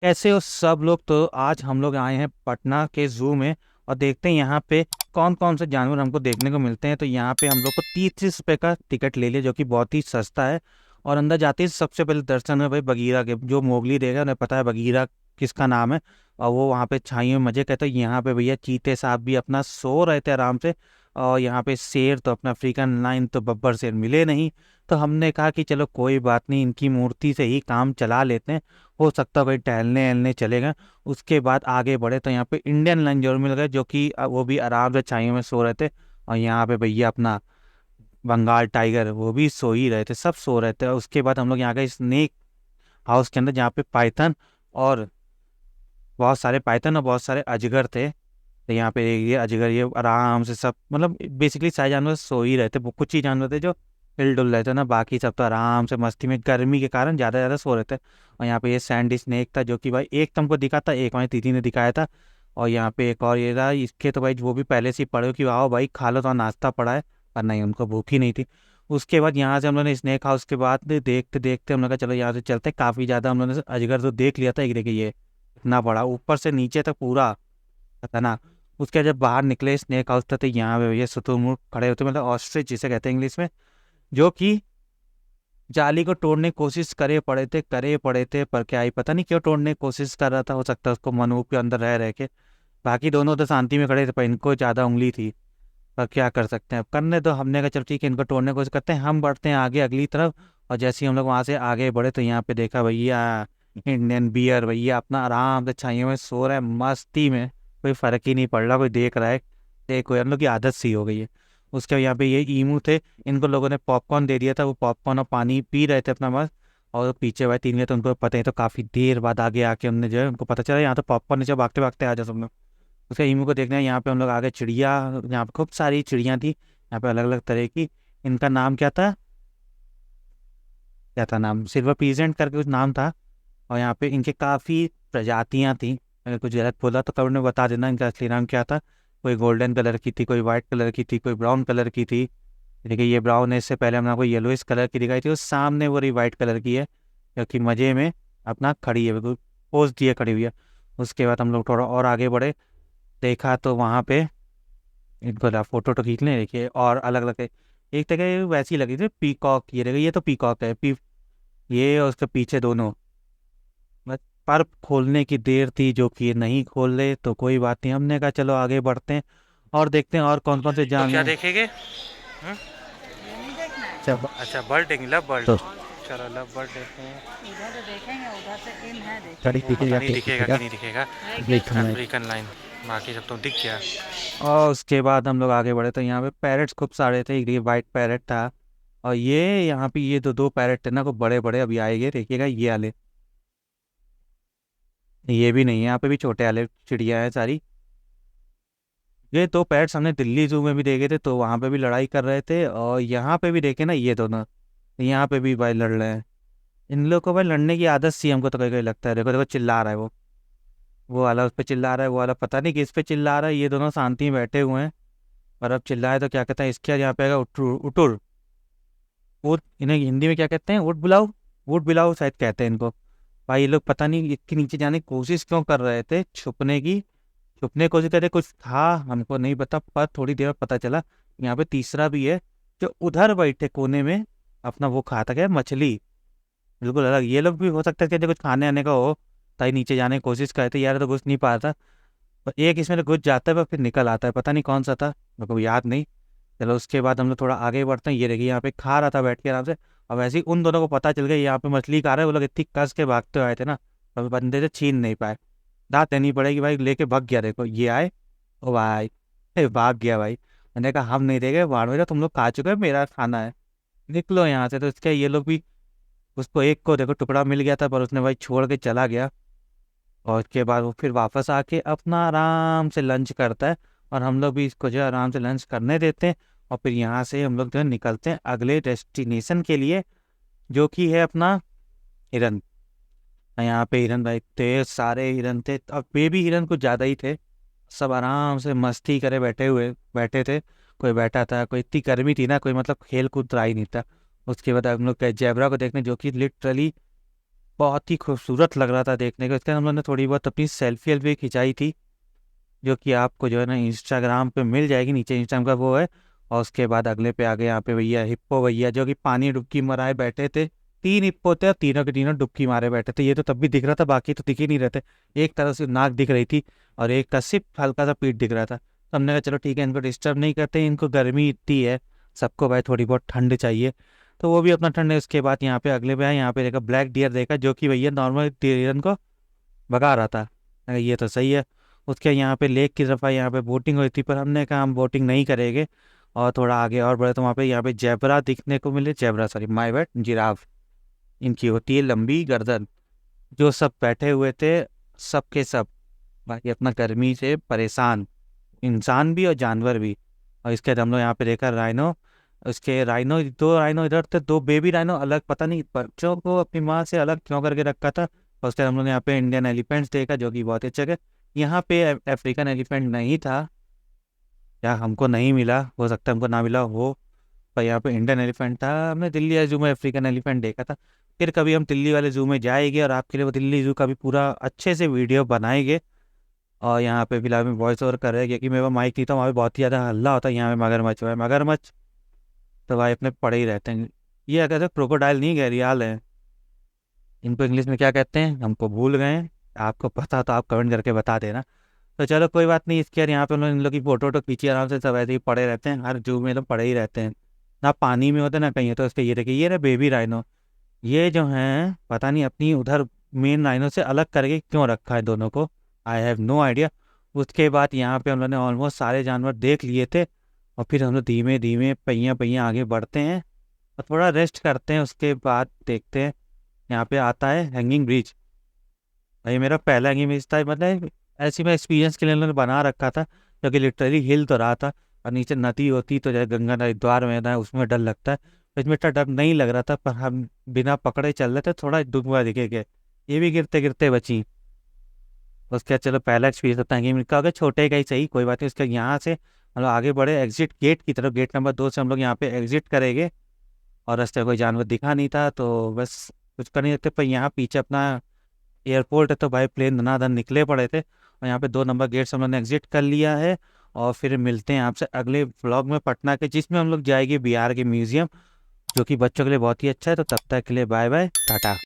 कैसे हो सब लोग। तो आज हम लोग आए हैं पटना के जू में और देखते हैं यहाँ पे कौन कौन से जानवर हमको देखने को मिलते हैं। तो यहाँ पे हम लोग को 30 रुपए का टिकट ले लिया, जो कि बहुत ही सस्ता है। और अंदर जाते ही सबसे पहले दर्शन है भाई बगीरा के। जो मोगली देगा उन्हें पता है बगीरा किसका नाम है। और वो वहाँ पे छाइयों में मजे कहते हैं। यहाँ पे भैया चीते साहब भी अपना सो रहे थे आराम से। और यहाँ पे शेर तो अपना अफ्रीकन लाइन तो बब्बर शेर मिले नहीं। तो हमने कहा कि चलो कोई बात नहीं, इनकी मूर्ति से ही काम चला लेते हैं। हो सकता है भाई टहलने वहलने चलेगा। उसके बाद आगे बढ़े तो यहाँ पे इंडियन लाइन जरूर मिल गए, जो कि वो भी आराम से छाइयों में सो रहे थे। और यहाँ पे भैया अपना बंगाल टाइगर वो भी सो ही रहे थे, सब सो रहे थे। और उसके बाद हम लोग यहाँ गए स्नेक हाउस के अंदर, जहाँ पे पाइथन और बहुत सारे पाइथन और बहुत सारे अजगर थे। तो यहाँ पे ये अजगर ये आराम से सब मतलब बेसिकली सारे जानवर सो ही रहे थे। वो कुछ ही जानवर थे जो हिलडुल रहे थे ना, बाकी सब तो आराम से मस्ती में गर्मी के कारण ज्यादा ज्यादा सो रहे थे। और यहाँ पे ये सैंडी स्नेक था, जो कि भाई एक तुमको दिखा था, एक हमारी दीदी ने दिखाया था। और यहाँ पे एक और ये रहा, इसके तो भाई वो भी पहले से ही पड़े हो कि आओ भाई खा लो, तो नाश्ता पड़ा है। पर नहीं, उनको भूख ही नहीं थी। उसके बाद यहाँ से हम लोगों ने स्नेक हाउस के बाद देखते देखते हम लोग कहा चलो यहाँ से चलते। काफी ज्यादा हम लोगों ने अजगर तो देख लिया था। एक देखिए ये इतना बड़ा ऊपर से नीचे तक पूरा था ना। उसके जब बाहर निकले स्नेक हाउस था, तो यहाँ पे ये शुतुरमुर्ग खड़े होते, मतलब ऑस्ट्रिच जिसे कहते हैं इंग्लिश में, जो कि जाली को तोड़ने की कोशिश करे पड़े थे पर क्या ही पता नहीं क्यों तोड़ने की कोशिश कर रहा था। हो सकता है उसको मनूप के अंदर रह रह के। बाकी दोनों तो शांति में खड़े थे, पर इनको ज्यादा उंगली थी। पर क्या कर सकते हैं, अब करने तो हमने कहा चल ठीक है, इनको तोड़ने की कोशिश करते हैं। हम बढ़ते हैं आगे अगली तरफ। और जैसे ही हम लोग वहां से आगे बढ़े तो यहाँ पे देखा भैया इंडियन बियर भैया अपना आराम से छाइयों में सो रहा है मस्ती में। कोई फर्क ही नहीं पड़ रहा, कोई देख रहा है देखो, हम लोग की आदत सी हो गई है। उसके यहाँ पे ये ईमू थे, इनको लोगों ने पॉपकॉर्न दे दिया था। वो पॉपकॉर्न और पानी पी रहे थे अपना मस्त। और पीछे भाई तीन गए तो उनको पता ही, तो काफी देर बाद आगे आके हमने जो है उनको पता चला यहाँ तो पॉपकॉर्न नीचे भागते भागते आ जाओ सब लोग। उसके ईमू को देखना है। यहाँ पे हम लोग आगे चिड़िया, यहाँ पे खूब सारी चिड़िया थी यहाँ पे अलग अलग तरह की। इनका नाम क्या था, क्या था नाम, सिल्वर पीजेंट करके कुछ नाम था। और यहाँ पे इनके काफी प्रजातियां थी। अगर कुछ गलत बोला तो कमेंट में बता देना इनका असली नाम क्या था। कोई गोल्डन कलर की थी, कोई व्हाइट कलर की थी, कोई ब्राउन कलर की थी। देखिए ये ब्राउन है, इससे पहले हमने आपको येलोइस कलर की दिखाई थी। उस सामने वो रही व्हाइट कलर की है, क्योंकि मजे में अपना खड़ी है, बिल्कुल पोज दिए खड़ी हुई है। उसके बाद हम लोग थोड़ा और आगे बढ़े, देखा तो वहाँ पे इनको फोटो तो खींच लें। देखिए और अलग अलग एक तरह वैसी लगी थी पीकॉक। ये देखिए ये तो पीकॉक है ये और उसके पीछे दोनों। बस पर खोलने की देर थी, जो कि ये नहीं खोल रहे। तो कोई बात नहीं, हमने कहा चलो आगे बढ़ते हैं और देखते हैं और कौन कौन से तो क्या जानवर। देखेंगे? ये नहीं देखना है। अच्छा अच्छा, बर्ड देखेंगे, लव बर्ड। तो चलो लव बर्ड देखते हैं। इधर से देखेंगे, उधर से इन है, गाड़ी देखेंगे। वो पता दिखेगा नहीं कि दिखेगा दिखेगा कि नहीं दिखेगा। है क्या? देखना है। अफ्रीकन लाइन, बाकी सब तो दिख गया। और उसके बाद हम लोग आगे बढ़े तो यहाँ पे पैरट्स खूब सारे थे। एक ये वाइट पैरट था, और ये यहाँ पे ये दो पैरट थे ना, को बड़े बड़े अभी आएंगे देखिएगा ये वाले। ये भी नहीं है, यहाँ पे भी छोटे वाले चिड़िया है सारी। ये दो पैरट्स हमने दिल्ली जू में भी देखे थे, तो वहां पे भी लड़ाई कर रहे थे। और यहाँ पे भी देखे ना ये दोनों, यहाँ पे भी भाई लड़ रहे हैं। इन लोग को भाई लड़ने की आदत सी हमको तो कहीं कहीं लगता है। देखो देखो चिल्ला रहा है वो वाला उस पे चिल्ला रहा है, वो वाला पता नहीं किस पे चिल्ला रहा है। ये दोनों शांति में बैठे हुए हैं। और अब चिल्लाए तो क्या कहते हैं, इसके यहाँ पे आएगा उटुर उटुर। उट इन्हें हिंदी में क्या कहते हैं, उट बुलाओ। उट बुलाओ शायद कहते हैं इनको। भाई ये लोग पता नहीं इसके नीचे जाने की कोशिश क्यों कर रहे थे, छुपने की कोशिश करते, कुछ था हमको नहीं पता। पर थोड़ी देर बाद पता चला यहाँ पे तीसरा भी है, जो उधर बैठे कोने में अपना वो खाता क्या मछली। बिल्कुल अलग, ये लोग भी हो सकता है कि कुछ खाने आने का हो, ताई नीचे जाने की कोशिश करे थे यार, तो घुस नहीं पा रहा था। पर एक इसमें घुस जाता है पर फिर निकल आता है, पता नहीं कौन सा था, मेरे को याद नहीं। चलो उसके बाद हम लोग थोड़ा आगे बढ़ते हैं। ये देखिए यहाँ पे खा रहा था बैठ के आराम से। और वैसे ही उन दोनों को पता चल गया यहाँ पे मछली खा रहे हैं। वो लोग इतनी कस के भागते हुए आए थे ना, कभी बंदे से छीन नहीं पाए। दांत देनी पड़ेगी भाई, लेके भाग गया। देखो ये आए, ओ भाई भाग गया भाई। मैंने कहा हम नहीं देंगे, बाढ़ में तुम लोग खा चुके हो, मेरा खाना है, निकलो यहाँ से। तो इसके ये लोग भी, उसको एक को देखो टुकड़ा मिल गया था, पर उसने भाई छोड़ के चला गया। और उसके बाद वो फिर वापस आके अपना आराम से लंच करता है। और हम लोग भी इसको जो है आराम से लंच करने देते हैं। और फिर यहाँ से हम लोग जो है निकलते हैं अगले डेस्टिनेशन के लिए, जो कि है अपना हिरन। यहाँ पे हिरन भाई थे, सारे हिरन थे। अब वे भी हिरन कुछ ज्यादा ही थे। सब आराम से मस्ती करे बैठे थे। कोई बैठा था, कोई इतनी गर्मी थी ना, कोई मतलब खेल कूद रहा ही नहीं था। उसके बाद हम लोग गए जेबरा को देखने, जो कि लिटरली बहुत ही खूबसूरत लग रहा था देखने को। इसके बाद हम लोगों ने थोड़ी बहुत अपनी सेल्फी वेल्फी खिंचाई थी, जो कि आपको जो है ना इंस्टाग्राम पे मिल जाएगी, नीचे इंस्टाग्राम का वो है। और उसके बाद अगले पे आगे यहाँ पे भैया हिप्पो भैया जो कि पानी डुबकी मारे बैठे थे। 3 हिप्पो थे और तीनों के तीनों डुबकी मारे बैठे थे। ये तो तब भी दिख रहा था, बाकी तो दिख ही नहीं रहे थे। एक तरफ से नाक दिख रही थी और एक का सिर्फ हल्का सा पीठ दिख रहा था। तो हमने कहा चलो ठीक है, इनको डिस्टर्ब नहीं करते, इनको गर्मी इतनी है, सबको भाई थोड़ी बहुत ठंड चाहिए। तो वो भी अपना ठंड है। उसके बाद यहाँ पे अगले पे आए, यहाँ पे देखा ब्लैक डियर देखा, जो कि भैया नॉर्मल डियर को भगा रहा था। मैंने कहा, ये तो सही है। उसके यहाँ पे लेक की तरफ आए, यहाँ पे बोटिंग हुई थी, पर हमने कहा हम बोटिंग नहीं करेंगे। और थोड़ा आगे और बढ़े तो वहाँ पे यहाँ पे जेबरा दिखने को मिले, zebra sorry my bad, giraffe. इनकी होती है लंबी गर्दन। जो सब बैठे हुए थे, सब के सब भाई अपना गर्मी से परेशान, इंसान भी और जानवर भी। और इसके बाद हम लोग यहाँ पे देखा राइनो। उसके राइनो, 2 राइनो इधर थे, 2 बेबी राइनो अलग, पता नहीं बच्चों को अपनी माँ से अलग क्यों करके रखा था। और उसके बाद हम लोग ने यहाँ पे इंडियन एलिफेंट्स देखा, जो कि बहुत अच्छा है। यहाँ पे अफ्रीकन एलिफेंट नहीं था, या हमको नहीं मिला, हो सकता है हमको ना मिला हो। पर यहाँ पे इंडियन एलिफेंट था। हमने दिल्ली जू में अफ्रीकन एलिफेंट देखा था। फिर कभी हम दिल्ली वाले जू में जाएंगे और आपके लिए वो दिल्ली जू का भी पूरा अच्छे से वीडियो बनाएंगे। और यहाँ पे फिलहाल में वॉइस ओवर कर रहे हैं, क्योंकि मेरे पास माइक नहीं था, वहाँ पे बहुत ही ज़्यादा हल्ला होता है। यहाँ पे मगरमच्छ है, मगरमच्छ तो भाई अपने पड़े ही रहते हैं। ये कहते हैं क्रोकोडाइल नहीं, घड़ियाल है। इनको इंग्लिश में क्या कहते हैं हमको भूल गए हैं। आपको पता तो आप कमेंट करके बता देना। तो चलो कोई बात नहीं। इसके बाद यहाँ पे उन्होंने इन लोग की फोटो वोटो खींची आराम से, सब ऐसे ही पड़े रहते हैं, हर जू में तो पड़े ही रहते हैं, ना पानी में होते ना कहीं। तो इसके ये देखिए, ये रहे बेबी राइनो। ये जो हैं पता नहीं अपनी उधर मेन राइनो से अलग करके क्यों रखा है दोनों को, आई हैव नो आइडिया। उसके बाद यहाँ पे हम लोगों ने ऑलमोस्ट सारे जानवर देख लिए थे। और फिर हम लोग धीमे धीमे पहिया पहिया आगे बढ़ते हैं और थोड़ा रेस्ट करते हैं। उसके बाद देखते हैं यहाँ पे आता है हैंगिंग ब्रिज। भाई मेरा पहला हैंगिंग ब्रिज था, मतलब ऐसी मैं एक्सपीरियंस के लिए उन्होंने बना रखा था, क्योंकि लिटरली हिल तो रहा था और नीचे नदी होती तो जैसे गंगा नदी द्वार में था, उसमें डर लगता है। तो इसमें इतना डर नहीं लग रहा था, पर हम बिना पकड़े चल रहे थे, थोड़ा डूबा दिखेगा। ये भी गिरते गिरते बची। उसके बाद चलो पहला एक्सपीरियंस होता है हैंगिंग ब्रिज का, अगर छोटे का ही सही कोई बात नहीं। उसके यहाँ से हम लोग आगे बढ़े एग्जिट गेट की तरफ, गेट नंबर 2 से हम लोग यहाँ पे एग्जिट करेंगे। और रास्ते में कोई जानवर दिखा नहीं था, तो बस कुछ कर नहीं सकते। पर यहाँ पीछे अपना एयरपोर्ट है, तो भाई प्लेन धनाधन निकले पड़े थे। और यहाँ पे 2 नंबर गेट से हम लोग ने एग्जिट कर लिया है। और फिर मिलते हैं आपसे अगले व्लॉग में पटना के, जिसमें हम लोग जाएंगे बिहार के म्यूजियम, जो कि बच्चों के लिए बहुत ही अच्छा है। तो तब तक के लिए बाय बाय टाटा।